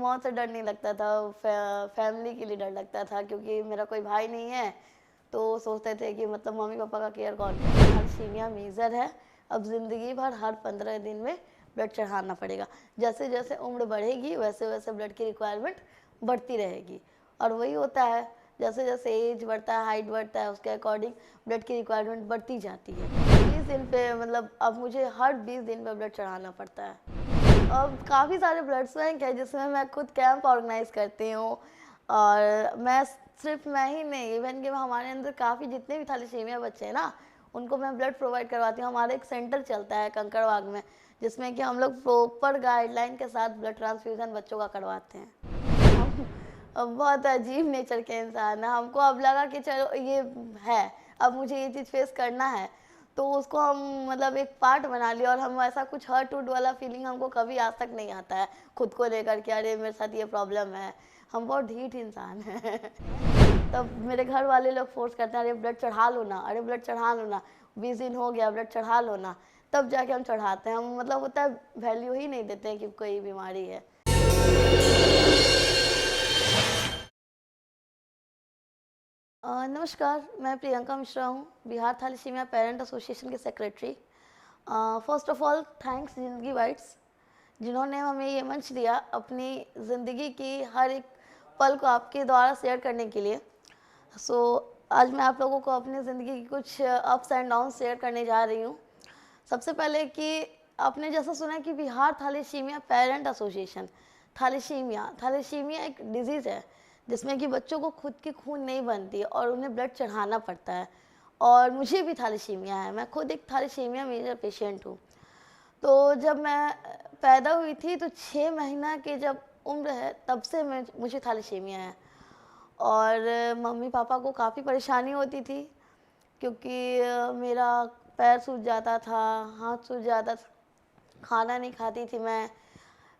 मौत से डर नहीं लगता था, फैमिली के लिए डर लगता था, क्योंकि मेरा कोई भाई नहीं है। तो सोचते थे कि मतलब मम्मी-पापा का केयर कौन करेगा? थैलेसीमिया मेजर है, अब ज़िंदगी भर हर 15 दिन में ब्लड चढ़ाना पड़ेगा। जैसे-जैसे उम्र बढ़ेगी वैसे-वैसे ब्लड की रिक्वायरमेंट बढ़ती रहेगी, और वही होता है, जैसे-जैसे एज बढ़ता है, हाइट बढ़ता है, उसके अकॉर्डिंग ब्लड की रिक्वायरमेंट बढ़ती जाती है। 20 दिन पे मतलब अब मुझे हर 20 दिन पे ब्लड चढ़ाना पड़ता है। अब काफ़ी सारे ब्लड बैंक हैं जिसमें मैं खुद कैंप ऑर्गेनाइज़ करती हूँ, और मैं सिर्फ मैं ही नहीं, इवन कि हमारे अंदर काफ़ी जितने भी थैलेसीमिया बच्चे हैं ना, उनको मैं ब्लड प्रोवाइड करवाती हूँ। हमारा एक सेंटर चलता है कंकड़बाग में, जिसमें कि हम लोग प्रॉपर गाइडलाइन के साथ ब्लड ट्रांसफ्यूज़न बच्चों का करवाते हैं। हम बहुत अजीब नेचर के इंसान हैं। हमको अब लगा कि चलो ये है, अब मुझे ये चीज़ फेस करना है, तो उसको हम मतलब एक पार्ट बना लिया, और हम ऐसा कुछ हर्ट वुट वाला फीलिंग हमको कभी आज तक नहीं आता है खुद को लेकर के, अरे मेरे साथ ये प्रॉब्लम है। हम बहुत ढीठ इंसान हैं। तब मेरे घर वाले लोग फोर्स करते हैं, अरे ब्लड चढ़ा लो ना, अरे ब्लड चढ़ा लो ना, 20 दिन हो गया, ब्लड चढ़ा लो ना। तब जाके हम चढ़ाते हैं। हम मतलब होता है वैल्यू ही नहीं देते हैं कि कोई बीमारी है। नमस्कार, मैं प्रियंका मिश्रा हूँ, बिहार थैलेसीमिया पेरेंट एसोसिएशन की secretary. First of all thanks ज़िंदगी बाइट्स, जिन्होंने हमें ये मंच दिया अपनी ज़िंदगी की हर एक पल को आपके द्वारा शेयर करने के लिए। सो आज मैं आप लोगों को अपनी ज़िंदगी की कुछ अप्स एंड डाउन शेयर करने जा रही हूँ। सबसे पहले कि आपने जैसा सुना कि Bihar thalassaemia parent association, thalassaemia एक डिजीज़ है जिसमें कि बच्चों को खुद की खून नहीं बनती और उन्हें ब्लड चढ़ाना पड़ता है, और मुझे भी थैलेसीमिया है। मैं खुद एक थैलेसीमिया मेजर पेशेंट हूँ। तो जब मैं पैदा हुई थी तो 6 महीना की जब उम्र है तब से मुझे थैलेसीमिया है, और मम्मी-पापा को काफ़ी परेशानी होती थी, क्योंकि मेरा पैर सूज जाता था, हाथ सूज जाता था, खाना नहीं खाती थी मैं।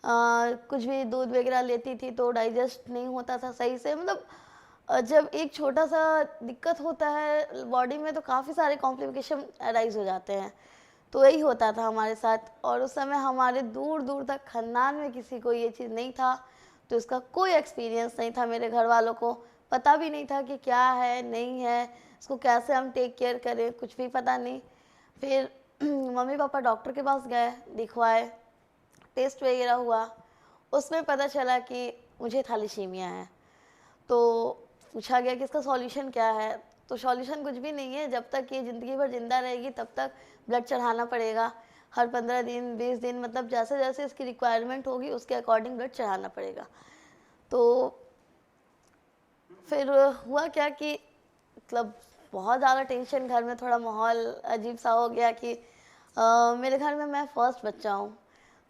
कुछ भी दूध वगैरह लेती थी तो डाइजेस्ट नहीं होता था सही से। मतलब जब एक छोटा-सा दिक्कत होता है बॉडी में तो काफ़ी सारे कॉम्प्लिकेशन अराइज़ हो जाते हैं। तो यही होता था हमारे साथ, और उस समय हमारे दूर-दूर तक खानदान में किसी को ये चीज़ नहीं था, तो इसका कोई एक्सपीरियंस नहीं था। मेरे घर वालों को पता भी नहीं था कि क्या है, नहीं है, इसको कैसे हम टेक केयर करें, कुछ भी पता नहीं। फिर मम्मी-पापा डॉक्टर के पास गए, दिखवाए, टेस्ट वगैरह हुआ, उसमें पता चला कि मुझे थैलेसीमिया है। तो पूछा गया कि इसका सॉल्यूशन क्या है? तो सॉल्यूशन कुछ भी नहीं है, जब तक ये ज़िंदगी भर ज़िंदा रहेगी तब तक ब्लड चढ़ाना पड़ेगा। हर 15 दिन, 20 दिन, मतलब जैसे-जैसे इसकी रिक्वायरमेंट होगी उसके अकॉर्डिंग ब्लड चढ़ाना पड़ेगा। तो फिर हुआ क्या कि मतलब बहुत ज़्यादा टेंशन, घर में थोड़ा माहौल अजीब-सा हो गया कि मेरे घर में मैं फर्स्ट बच्चा हूँ।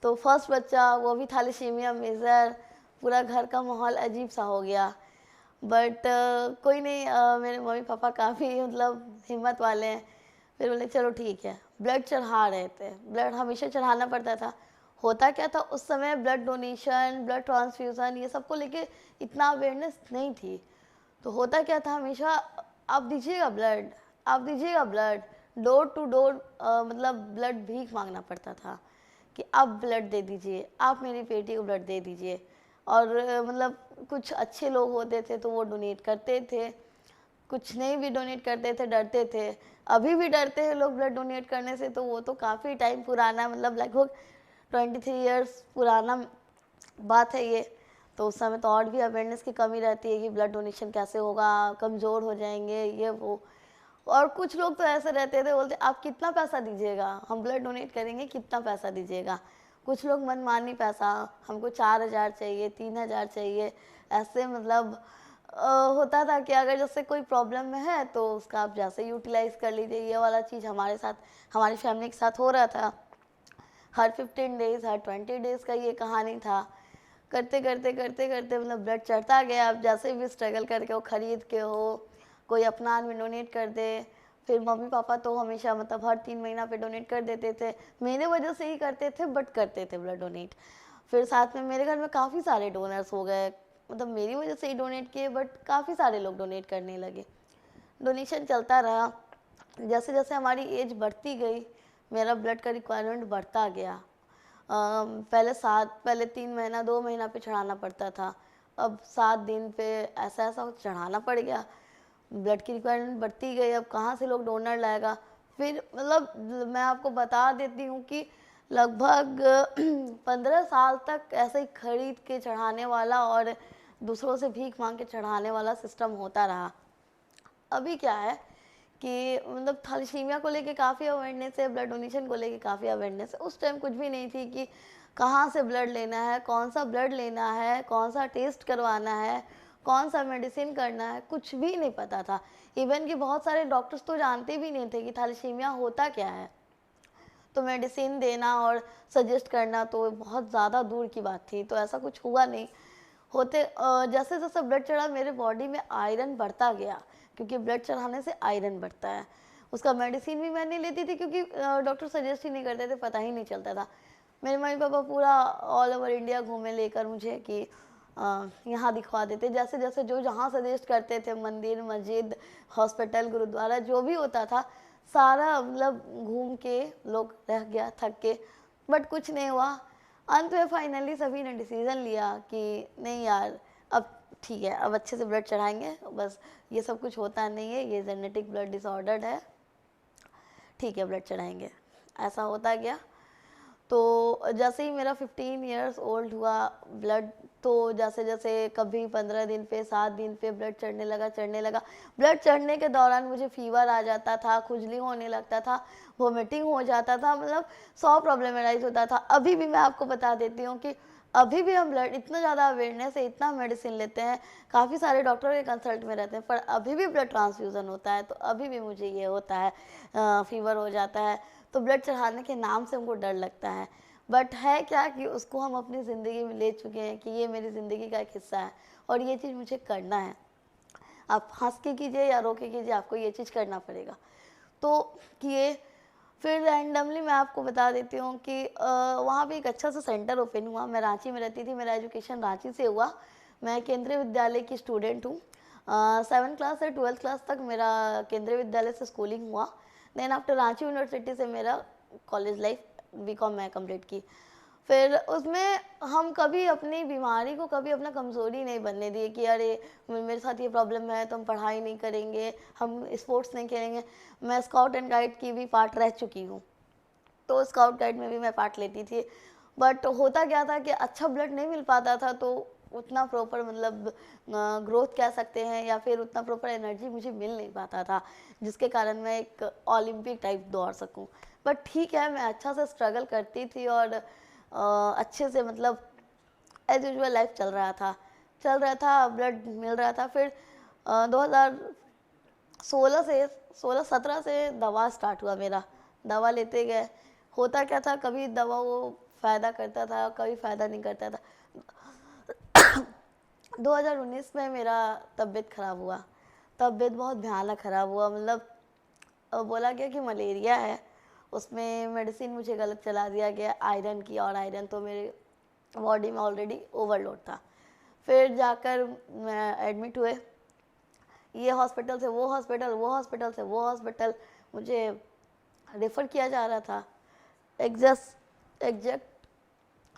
तो फर्स्ट बच्चा, वो भी थैलेसीमिया मेजर, पूरा घर का माहौल अजीब-सा हो गया। बट कोई नहीं, मेरे मम्मी-पापा काफ़ी मतलब हिम्मत वाले हैं। फिर बोले चलो ठीक है, ब्लड चढ़ा रहे थे, ब्लड हमेशा चढ़ाना पड़ता था। होता क्या था उस समय, ब्लड डोनेशन, ब्लड ट्रांसफ्यूज़न ये सब को लेके इतना अवेयरनेस नहीं थी। तो होता क्या था, हमेशा आप दीजिएगा ब्लड, आप दीजिएगा ब्लड, डोर टू डोर मतलब ब्लड भीख मांगना पड़ता था कि आप ब्लड दे दीजिए, आप मेरी बेटी को ब्लड दे दीजिए। और मतलब कुछ अच्छे लोग होते थे तो वो डोनेट करते थे, कुछ नहीं भी डोनेट करते थे, डरते थे। अभी भी डरते हैं लोग ब्लड डोनेट करने से, तो वो तो काफ़ी टाइम पुराना, मतलब लगभग 23 इयर्स पुराना बात है ये। तो उस समय तो और भी अवेयरनेस की कमी रहती है कि ब्लड डोनेशन कैसे होगा, कमज़ोर हो जाएँगे, ये वो। और कुछ लोग तो ऐसे रहते थे, बोलते आप कितना पैसा दीजिएगा, हम ब्लड डोनेट करेंगे, कितना पैसा दीजिएगा। कुछ लोग मनमानी पैसा, हमको 4,000 चाहिए, 3,000 चाहिए, ऐसे मतलब होता था कि अगर जैसे कोई प्रॉब्लम में है तो उसका आप जैसे यूटिलाइज़ कर लीजिए। ये वाला चीज़ हमारे साथ, हमारी फैमिली के साथ हो रहा था। हर 15 डेज़, हर 20 डेज़ का ये कहानी था। करते-करते मतलब ब्लड चढ़ता गया। अब जैसे भी स्ट्रगल करके वो खरीद के हो, कोई अपना आदमी डोनेट कर दे। फिर मम्मी-पापा तो हमेशा मतलब हर 3 महीना पे डोनेट कर देते थे। मेरे वजह से ही करते थे, बट करते थे ब्लड डोनेट। फिर साथ में मेरे घर में काफ़ी सारे डोनर्स हो गए, मतलब मेरी वजह से ही डोनेट किए, बट काफ़ी सारे लोग डोनेट करने लगे। डोनेशन चलता रहा। जैसे-जैसे हमारी एज बढ़ती गई, मेरा ब्लड का रिक्वायरमेंट बढ़ता गया। पहले 3 महीना 2 महीना पे चढ़ाना पड़ता था, अब 7 दिन पे ऐसा ऐसा चढ़ाना पड़ गया। ब्लड की रिक्वायरमेंट बढ़ती गई, अब कहाँ से लोग डोनर लाएगा। फिर मतलब मैं आपको बता देती हूँ कि लगभग 15 साल तक ऐसे ही खरीद के चढ़ाने वाला और दूसरों से भीख मांग के चढ़ाने वाला सिस्टम होता रहा। अभी क्या है कि मतलब थैलेसीमिया को लेके काफ़ी अवेयरनेस है, ब्लड डोनेशन को लेके काफ़ी अवेयरनेस है। उस टाइम कुछ भी नहीं थी कि कहाँ से ब्लड लेना है, कौन सा ब्लड लेना है, कौन सा टेस्ट करवाना है, कौन सा मेडिसिन करना है, कुछ भी नहीं पता था। इवन कि बहुत सारे डॉक्टर्स तो जानते भी नहीं थे कि थैलेसीमिया होता क्या है। तो मेडिसिन देना और सजेस्ट करना तो बहुत ज़्यादा दूर की बात थी, तो ऐसा कुछ हुआ नहीं। जैसे जैसे ब्लड चढ़ा मेरे बॉडी में आयरन बढ़ता गया, क्योंकि ब्लड चढ़ाने से आयरन बढ़ता है। उसका मेडिसिन भी मैं नहीं लेती थी, क्योंकि डॉक्टर सजेस्ट ही नहीं करते थे, पता ही नहीं चलता था। मेरे मम्मी पापा पूरा ऑल ओवर इंडिया घूमे लेकर मुझे कि यहाँ दिखवा देते, जैसे जैसे जो जहाँ सजेस्ट करते थे, मंदिर, मस्जिद, हॉस्पिटल, गुरुद्वारा, जो भी होता था सारा मतलब घूम के लोग रह गया थक के, बट कुछ नहीं हुआ। अंत में फाइनली सभी ने डिसीज़न लिया कि नहीं यार, अब ठीक है, अब अच्छे से ब्लड चढ़ाएंगे, बस ये सब कुछ होता नहीं है, ये जेनेटिक ब्लड डिसऑर्डर है, ठीक है ब्लड चढ़ाएंगे। ऐसा होता गया। तो जैसे ही मेरा 15 इयर्स ओल्ड हुआ, ब्लड तो जैसे जैसे कभी 15 दिन पे, 7 दिन पे ब्लड चढ़ने लगा। ब्लड चढ़ने के दौरान मुझे फीवर आ जाता था, खुजली होने लगता था, वोमिटिंग हो जाता था, मतलब 100 प्रॉब्लम अराइज होता था। अभी भी मैं आपको बता देती हूँ कि अभी भी हम ब्लड इतना ज़्यादा अवेयरनेस है, इतना मेडिसिन लेते हैं, काफ़ी सारे डॉक्टर के कंसल्ट में रहते हैं, पर अभी भी ब्लड ट्रांसफ्यूज़न होता है, तो अभी भी मुझे ये होता है, फीवर हो जाता है। तो ब्लड चढ़ाने के नाम से हमको डर लगता है, बट है क्या कि उसको हम अपनी ज़िंदगी में ले चुके हैं कि ये मेरी ज़िंदगी का एक हिस्सा है और ये चीज़ मुझे करना है। आप हंस के कीजिए या रो के कीजिए, आपको ये चीज़ करना पड़ेगा। तो किए। फिर रैंडमली मैं आपको बता देती हूँ कि वहाँ पे एक अच्छा सा सेंटर ओपन हुआ। मैं रांची में रहती थी, मेरा एजुकेशन रांची से हुआ। मैं केंद्रीय विद्यालय की स्टूडेंट हूँ। 7th क्लास से 12th क्लास तक मेरा केंद्रीय विद्यालय से स्कूलिंग हुआ। देन आफ्टर रांची यूनिवर्सिटी से मेरा कॉलेज लाइफ बीकॉम मैं कंप्लीट की। फिर उसमें हम कभी अपनी बीमारी को, कभी अपना कमज़ोरी नहीं बनने दिए कि अरे मेरे साथ ये प्रॉब्लम है तो हम पढ़ाई नहीं करेंगे, हम स्पोर्ट्स नहीं खेलेंगे। मैं स्काउट एंड गाइड की भी पार्ट रह चुकी हूँ, तो स्काउट गाइड में भी मैं पार्ट लेती थी। बट होता क्या था कि अच्छा ब्लड नहीं मिल पाता था, तो उतना प्रॉपर मतलब ग्रोथ कह सकते हैं या फिर उतना प्रॉपर एनर्जी मुझे मिल नहीं पाता था, जिसके कारण मैं एक ओलंपिक टाइप दौड़ सकूं। बट ठीक है, मैं अच्छा से स्ट्रगल करती थी और अच्छे से मतलब एज यूजल लाइफ चल रहा था, ब्लड मिल रहा था। फिर 2016 से 16-17 से दवा स्टार्ट हुआ मेरा। दवा लेते गए, होता क्या था, कभी दवा वो फ़ायदा करता था, कभी फ़ायदा नहीं करता था। 2019 में मेरा तबीयत ख़राब हुआ, तबीयत बहुत भयानक ख़राब हुआ। मतलब बोला गया कि मलेरिया है, उसमें मेडिसिन मुझे गलत चला दिया गया आयरन की, और आयरन तो मेरे बॉडी में ऑलरेडी ओवरलोड था। फिर जाकर मैं एडमिट हुए, ये हॉस्पिटल से वो हॉस्पिटल, वो हॉस्पिटल से वो हॉस्पिटल, मुझे रेफ़र किया जा रहा था। एग्जैक्ट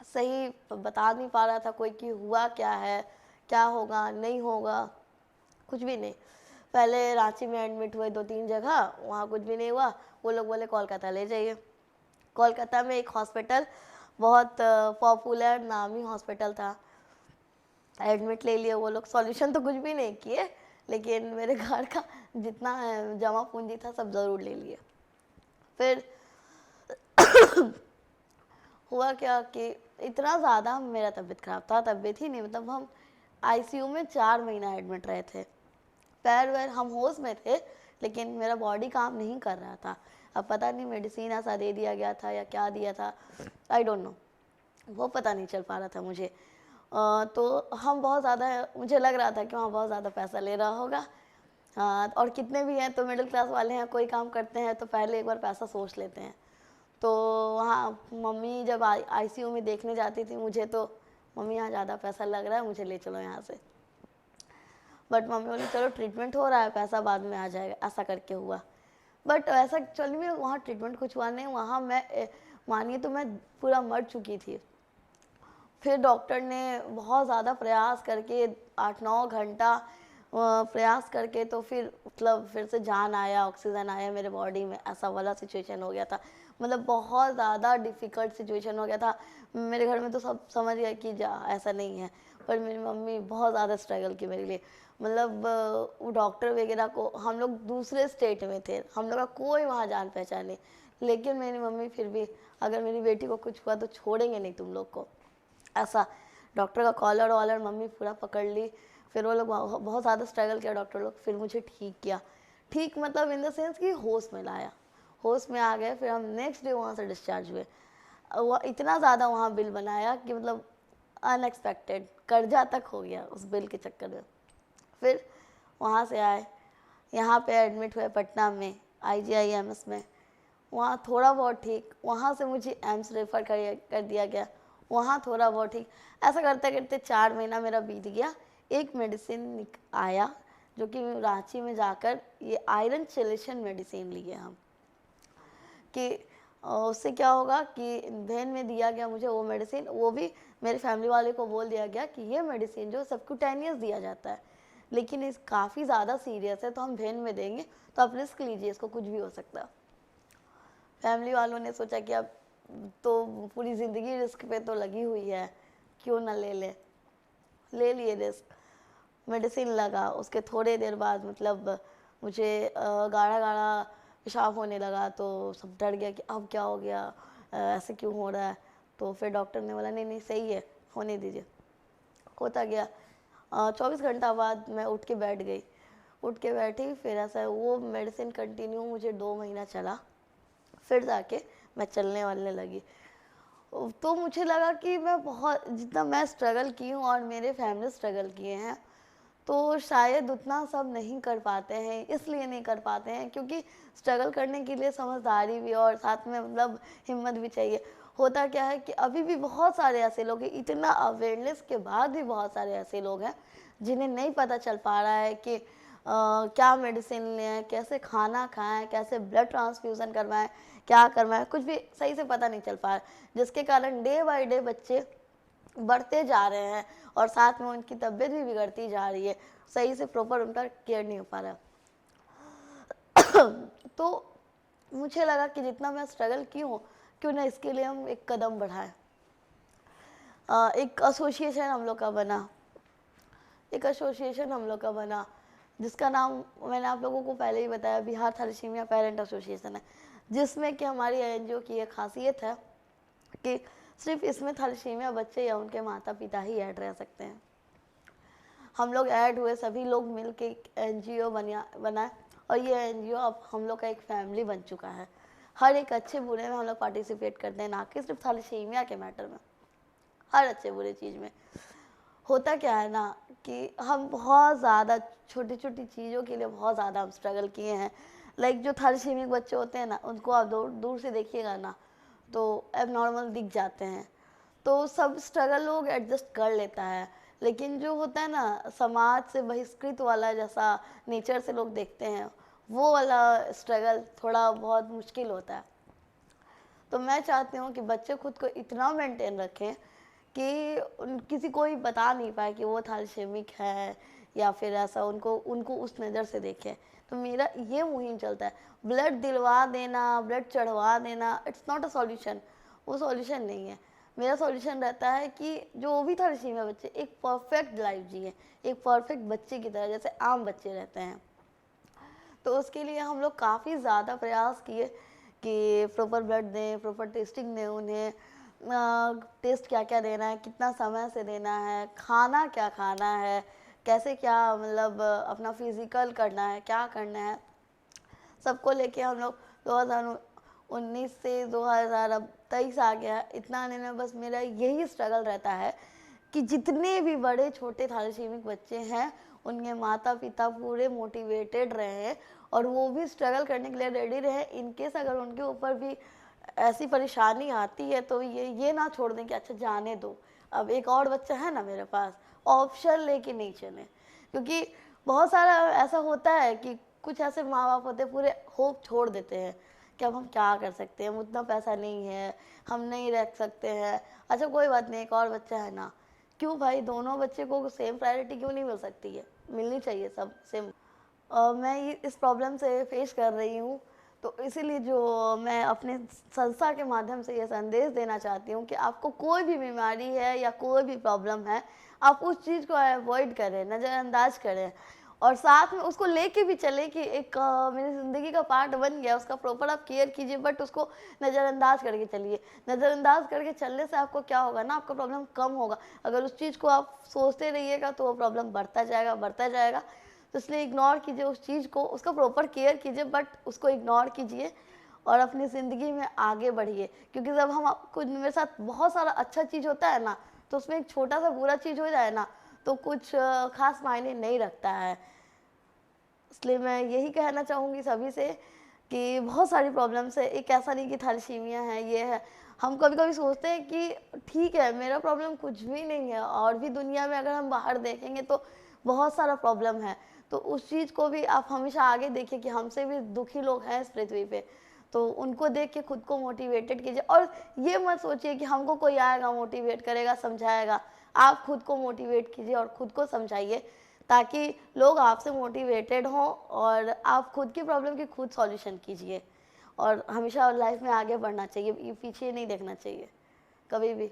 सही बता नहीं पा रहा था कोई कि हुआ क्या है, क्या होगा नहीं होगा, कुछ भी नहीं। पहले रांची में एडमिट हुए 2-3 जगह, वहाँ कुछ भी नहीं हुआ। वो लोग बोले कोलकाता ले जाइए। कोलकाता में एक हॉस्पिटल, बहुत पॉपुलर नामी हॉस्पिटल था, एडमिट ले लिए वो लोग। सॉल्यूशन तो कुछ भी नहीं किए, लेकिन मेरे घर का जितना जमा पूंजी था सब ज़रूर ले लिए। फिर हुआ क्या कि इतना ज़्यादा मेरा तबीयत ख़राब था, तबीयत ही नहीं, मतलब हम आईसीयू में 4 महीना एडमिट रहे थे। पैर वैर हम होश में थे, लेकिन मेरा बॉडी काम नहीं कर रहा था। अब पता नहीं मेडिसिन ऐसा दे दिया गया था या क्या दिया था, आई डोंट नो, वो पता नहीं चल पा रहा था मुझे। तो हम बहुत ज़्यादा, मुझे लग रहा था कि वहाँ बहुत ज़्यादा पैसा ले रहा होगा। और कितने भी हैं तो मिडिल क्लास वाले हैं, कोई काम करते हैं तो पहले एक बार पैसा सोच लेते हैं। तो वहाँ मम्मी जब आईसीयू में देखने जाती थी मुझे, तो मम्मी यहाँ ज़्यादा पैसा लग रहा है, मुझे ले चलो यहाँ से। बट मम्मी बोली चलो ट्रीटमेंट हो रहा है, पैसा बाद में आ जाएगा, ऐसा करके हुआ। बट ऐसा एक्चुअली में वहाँ ट्रीटमेंट कुछ हुआ नहीं। वहाँ मानिए तो मैं पूरा मर चुकी थी। फिर डॉक्टर ने बहुत ज़्यादा प्रयास करके 8-9 घंटा प्रयास करके तो फिर मतलब फिर से जान आया, ऑक्सीजन आया मेरे बॉडी में, ऐसा वाला सिचुएशन हो गया था। मतलब बहुत ज़्यादा डिफ़िकल्ट सिचुएशन हो गया था। मेरे घर में तो सब समझ गए कि जा ऐसा नहीं है, पर मेरी मम्मी बहुत ज़्यादा स्ट्रगल की मेरे लिए। मतलब वो डॉक्टर वगैरह को, हम लोग दूसरे स्टेट में थे, हम लोग का कोई वहाँ जान पहचान नहीं, लेकिन मेरी मम्मी फिर भी, अगर मेरी बेटी को कुछ हुआ तो छोड़ेंगे नहीं तुम लोग को, ऐसा। डॉक्टर का कॉलर वॉलर मम्मी पूरा पकड़ ली। फिर वो लोग बहुत ज़्यादा स्ट्रगल किया डॉक्टर लोग, फिर मुझे ठीक किया। ठीक मतलब इन द सेंस कि होश में लाया, होश में आ गए। फिर हम नेक्स्ट डे वहाँ से डिस्चार्ज हुए। वो इतना ज़्यादा वहाँ बिल बनाया कि मतलब अनएक्सपेक्टेड, कर्जा तक हो गया उस बिल के चक्कर में। फिर वहाँ से आए, यहाँ पे एडमिट हुए पटना में IGIMS में। वहाँ थोड़ा बहुत ठीक, वहाँ से मुझे एम्स रेफ़र कर दिया गया, वहाँ थोड़ा बहुत ठीक। ऐसा करते करते 4 महीना मेरा बीत गया। एक मेडिसिन आया जो कि रांची में जाकर ये आयरन चेलेशन मेडिसिन लिए हम, कि उससे क्या होगा कि वेन में दिया गया मुझे वो मेडिसिन। वो भी मेरे फैमिली वाले को बोल दिया गया कि ये मेडिसिन जो सबक्यूटेनियस दिया जाता है, लेकिन इस काफ़ी ज़्यादा सीरियस है, तो हम वेन में देंगे, तो आप रिस्क लीजिए, इसको कुछ भी हो सकता है। फैमिली वालों ने सोचा कि अब तो पूरी ज़िंदगी रिस्क पे तो लगी हुई है, क्यों ना ले लिए रिस्क। मेडिसिन लगा, उसके थोड़े देर बाद मतलब मुझे गाढ़ा गाढ़ा पेशाब होने लगा, तो सब डर गया कि अब क्या हो गया, ऐसे क्यों हो रहा है। तो फिर डॉक्टर ने बोला नहीं नहीं सही है, होने दीजिए। होता गया। 24 घंटा बाद मैं उठ के बैठ गई, उठ के बैठी। फिर ऐसा वो मेडिसिन कंटिन्यू मुझे 2 महीना चला, फिर जाके मैं चलने वालने लगी। तो मुझे लगा कि मैं बहुत, जितना मैं स्ट्रगल की हूँ और मेरे फैमिली स्ट्रगल किए हैं, तो शायद उतना सब नहीं कर पाते हैं। इसलिए नहीं कर पाते हैं क्योंकि स्ट्रगल करने के लिए समझदारी भी और साथ में मतलब हिम्मत भी चाहिए। होता क्या है कि अभी भी बहुत सारे ऐसे लोग हैं, इतना अवेयरनेस के बाद भी बहुत सारे ऐसे लोग हैं जिन्हें नहीं पता चल पा रहा है कि क्या मेडिसिन लें, कैसे खाना खाएं, कैसे ब्लड ट्रांसफ्यूज़न करवाएं, क्या करवाएं, कुछ भी सही से पता नहीं चल पा रहा, जिसके कारण डे बाय डे बच्चे बढ़ते जा रहे हैं और साथ में उनकी तबीयत भी बिगड़ती जा रही है, सही से प्रॉपर उनका केयर नहीं हो पा रहा। तो मुझे लगा कि जितना मैं स्ट्रगल की हूँ, क्यों ना इसके लिए हम एक कदम बढ़ाएं। एक एसोसिएशन हम लोग का बना, एक एसोसिएशन हम लोग का बना, जिसका नाम मैंने आप लोगों को पहले ही बताया, बिहार थैलेसीमिया पेरेंट एसोसिएशन है, जिसमें कि हमारी NGO की एक खासियत है कि सिर्फ इसमें थैलेसीमिया बच्चे या उनके माता पिता ही ऐड रह सकते हैं। हम लोग ऐड हुए, सभी लोग मिल के एक NGO बनाए और ये NGO अब हम लोग का एक फैमिली बन चुका है। हर एक अच्छे बुरे में हम लोग पार्टिसिपेट करते हैं, ना कि सिर्फ थैलेसीमिया के मैटर में, हर अच्छे बुरे चीज़ में। होता क्या है ना कि हम बहुत ज़्यादा छोटी छोटी चीज़ों के लिए बहुत ज़्यादा हम स्ट्रगल किए हैं। लाइक जो थैलेसीमिक बच्चे होते हैं ना, उनको आप दूर दूर से देखिएगा ना तो एब नॉर्मल दिख जाते हैं, तो सब स्ट्रगल लोग एडजस्ट कर लेता है। लेकिन जो होता है ना समाज से बहिष्कृत वाला, जैसा नेचर से लोग देखते हैं, वो वाला स्ट्रगल थोड़ा बहुत मुश्किल होता है। तो मैं चाहती हूँ कि बच्चे खुद को इतना मेंटेन रखें कि किसी को ही बता नहीं पाए कि वो थैलेसीमिक है, या फिर ऐसा उनको उनको उस नज़र से देखें। तो मेरा ये मुहिम चलता है, ब्लड दिलवा देना, ब्लड चढ़वा देना, इट्स नॉट अ सॉल्यूशन, वो सॉल्यूशन नहीं है। मेरा सॉल्यूशन रहता है कि जो भी थैलेसीमिया बच्चे एक परफेक्ट लाइफ जिए, एक परफेक्ट बच्चे की तरह, जैसे आम बच्चे रहते हैं। तो उसके लिए हम लोग काफ़ी ज़्यादा प्रयास किए कि प्रॉपर ब्लड दें, प्रॉपर टेस्टिंग दें उन्हें, टेस्ट क्या क्या देना है, कितना समय से देना है, खाना क्या खाना है, कैसे क्या मतलब अपना फिजिकल करना है, क्या करना है, सबको लेके हम लोग 2019 से 2023 आ गया। इतना आने में बस मेरा यही स्ट्रगल रहता है कि जितने भी बड़े छोटे थैलेसीमिक बच्चे हैं, उनके माता पिता पूरे मोटिवेटेड रहे और वो भी स्ट्रगल करने के लिए रेडी रहे। इनकेस अगर उनके ऊपर भी ऐसी परेशानी आती है तो ये ना छोड़ दें कि अच्छा जाने दो, अब एक और बच्चा है ना मेरे पास, ऑप्शन लेके नहीं चले। क्योंकि बहुत सारा ऐसा होता है कि कुछ ऐसे माँ बाप होते हैं पूरे होप छोड़ देते हैं कि अब हम क्या कर सकते हैं, उतना पैसा नहीं है, हम नहीं रख सकते हैं। अच्छा कोई बात नहीं, एक और बच्चा है ना, क्यों भाई दोनों बच्चे को सेम प्रायोरिटी क्यों नहीं मिल सकती है, मिलनी चाहिए सब सेम। मैं ये इस प्रॉब्लम से फेस कर रही हूँ, तो इसीलिए जो मैं अपने संस्था के माध्यम से ये संदेश देना चाहती हूँ कि आपको कोई भी बीमारी है या कोई भी प्रॉब्लम है, आप उस चीज़ को अवॉइड करें, नज़रअंदाज करें और साथ में उसको लेके भी चले कि एक मेरी ज़िंदगी का पार्ट बन गया, उसका प्रॉपर आप केयर कीजिए, बट उसको नज़रअंदाज करके चलिए। नज़रअंदाज करके चलने से आपको क्या होगा ना, आपका प्रॉब्लम कम होगा। अगर उस चीज़ को आप सोचते रहिएगा तो वो प्रॉब्लम बढ़ता जाएगा। तो इसलिए इग्नोर कीजिए उस चीज़ को, उसका प्रॉपर केयर कीजिए, बट उसको इग्नोर कीजिए और अपनी ज़िंदगी में आगे बढ़िए। क्योंकि जब हम कुछ मेरे साथ बहुत सारा अच्छा चीज़ होता है ना, तो उसमें एक छोटा सा बुरा चीज़ हो जाए ना, तो कुछ खास मायने नहीं रखता है। इसलिए मैं यही कहना चाहूँगी सभी से कि बहुत सारी प्रॉब्लम्स है, एक ऐसा नहीं कि थैलेसीमिया है, ये है। हम कभी-कभी सोचते हैं कि ठीक है, मेरा प्रॉब्लम कुछ भी नहीं है और भी दुनिया में अगर हम बाहर देखेंगे तो बहुत सारा प्रॉब्लम है। तो उस चीज़ को भी आप हमेशा आगे देखिए कि हमसे भी दुखी लोग हैं इस पृथ्वी पे। तो उनको देख के खुद को मोटिवेटेड कीजिए और ये मत सोचिए कि हमको कोई आएगा, मोटिवेट करेगा, समझाएगा। आप खुद को मोटिवेट कीजिए और खुद को समझाइए, ताकि लोग आपसे मोटिवेटेड हों और आप खुद की प्रॉब्लम की खुद सॉल्यूशन कीजिए और हमेशा लाइफ में आगे बढ़ना चाहिए, ये पीछे नहीं देखना चाहिए कभी भी।